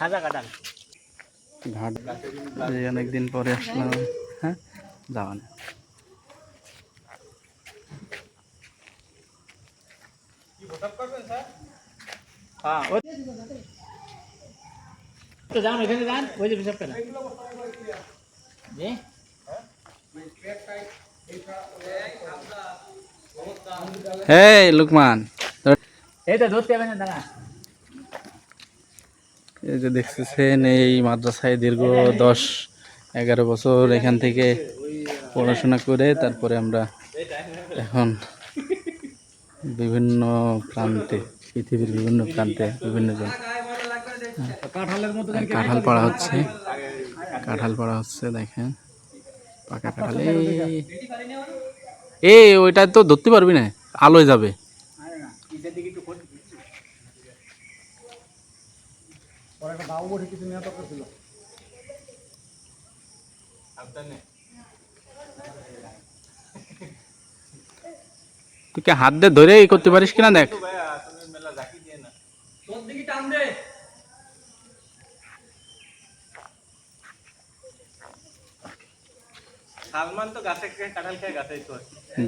খাজা কাটাল ঘাট অনেকদিন পরে আসলাম। হ্যাঁ যাওয়া না তো যান এখানে যান ওই যে হিসাব কেন হে লুকমান, এই তো ধরতে হবে না দাঁড়া। এই যে দেখতেছেন এই মাদ্রাসায় দীর্ঘ 10-11 বছর এখান থেকে পড়াশোনা করে তারপরে আমরা এখন বিভিন্ন প্রান্তে, পৃথিবীর বিভিন্ন প্রান্তে বিভিন্ন জন কাঁঠাল পাড়া হচ্ছে, দেখেন পাকা কাঁঠাল। এই ওইটা তো ধরতে পারবি না, আলোয় যাবে। তুই কি হাত দিয়ে ধরে করতে পারিস কিনা দেখ। সালমান তো গাছে কাঁঠাল খেয়ে গাছেই তো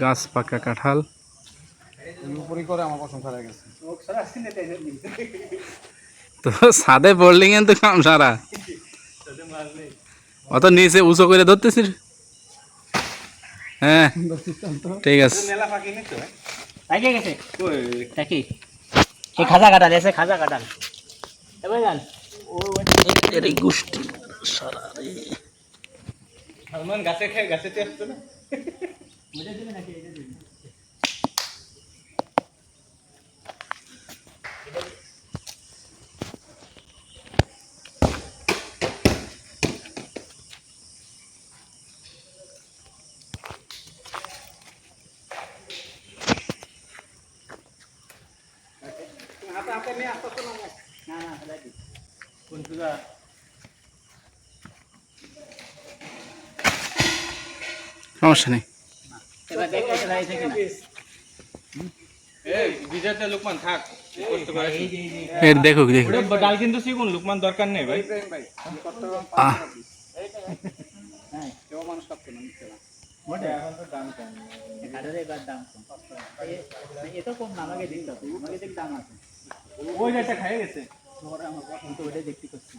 গাছ পাকা কাঁঠাল উপরই করে আমার প্রশংসা হয়ে গেছে। তো সাদে বোল্ডিং এ তো কাম সারা, অত নিচে উঁচু করে ধরতেছিস। হ্যাঁ ঠিক আছে। মেলা ফাঁকি নিত পাইকে গেছে দেখি এই খাজা কাটাল এসে খাজা কাটাল এবার যান এর গোষ্ঠী সারা রে। সালমান গাছে খেয়ে গাছে আসতো না। বুঝে দিবে নাকি এটা দিবে হাতে হাতে নিয়ে আসতো না। না না দাদি কোন পূজা সমস্যা নেই। এবার দেখ এটা রাইছে কিনা এই বিজাতে লোকমান থাক কষ্ট করে। এই যে এর দেখো দেখো ওটা ডাল কিন্তু সিগুন লোকমান দরকার নেই ভাই। আহ হ্যাঁ কেউ মানুষ কাটতো না নিতে না। মোটে এখন তো দাম কম। কাটালের এবার দাম কম এ তো কম না আমাকে দিন তো আমাকে দেখ দাম আছে ওই একটা খাই গেছে। ওরা আমার পছন্দ তো ওইটাই দেখতে করছি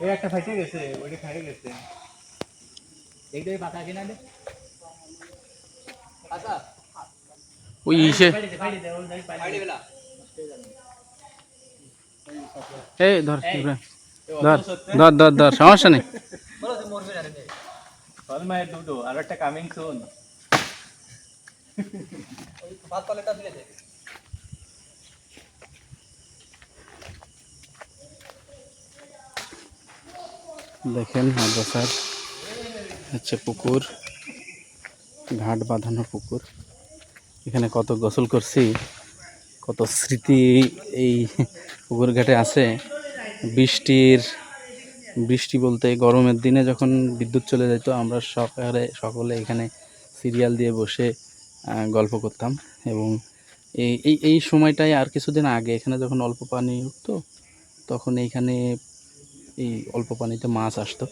ওই একটা ফাইটে গেছে, ওইটা খাই গেছে। দেখতে পাতা কিনা দে পাতা ওই ইসে পাইড়ি দে ওই পাইড়ি বেলা এই ধর ইব্রাহিম, ধর ধর ধর ধর সমস্যা নেই। বলো তুই মরবে না রে সলমায়ের দুটো আর একটা কামিং সুন। ওই ভাত তলেটা দিলে দে দেখেন মাদ্রাসার হচ্ছে পুকুর, ঘাট বাঁধানো পুকুর। এখানে কত গোসল করছি, কত স্মৃতি এই পুকুর ঘাটে আছে। বৃষ্টি বলতে গরমের দিনে যখন বিদ্যুৎ চলে যেত আমরা সকলে এখানে সিরিয়াল দিয়ে বসে গল্প করতাম। এবং এই সময়টায় আর কিছুদিন আগে এখানে যখন অল্প পানি উঠতো তখন এইখানে এই অল্প পানিতে মাছ আসতো,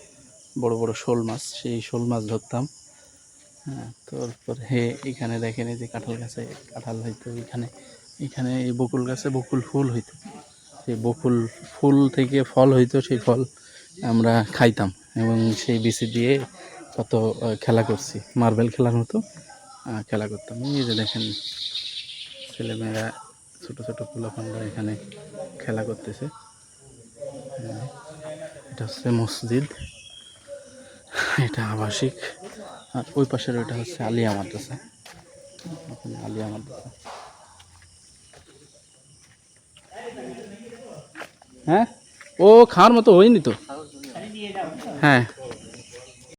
বড় বড় শোল মাছ, সেই শোল মাছ ধরতাম। হ্যাঁ তারপরে এখানে দেখেন এই যে কাঁঠাল গাছে কাঁঠাল হইতো, এখানে এই বকুল গাছে বকুল ফুল হইতো, সেই বকুল ফুল থেকে ফল হইতো, সেই ফল আমরা খাইতাম এবং সেই বিচি দিয়ে কত খেলা করছি, মার্বেল খেলার মতো খেলা করতাম। এই যে দেখেন ছেলেমেয়েরা ছোটো ছোটো পোলাপানরা এখানে খেলা করতেছে। এটা হচ্ছে মসজিদ, এটা আবাসিক, আর ওই পাশের ওইটা হচ্ছে আলিয়া মাদ্রাসা। ওখানে আলিয়া মাদ্রাসা। হ্যাঁ ও খাওয়ার মতো হয়নি তো। হ্যাঁ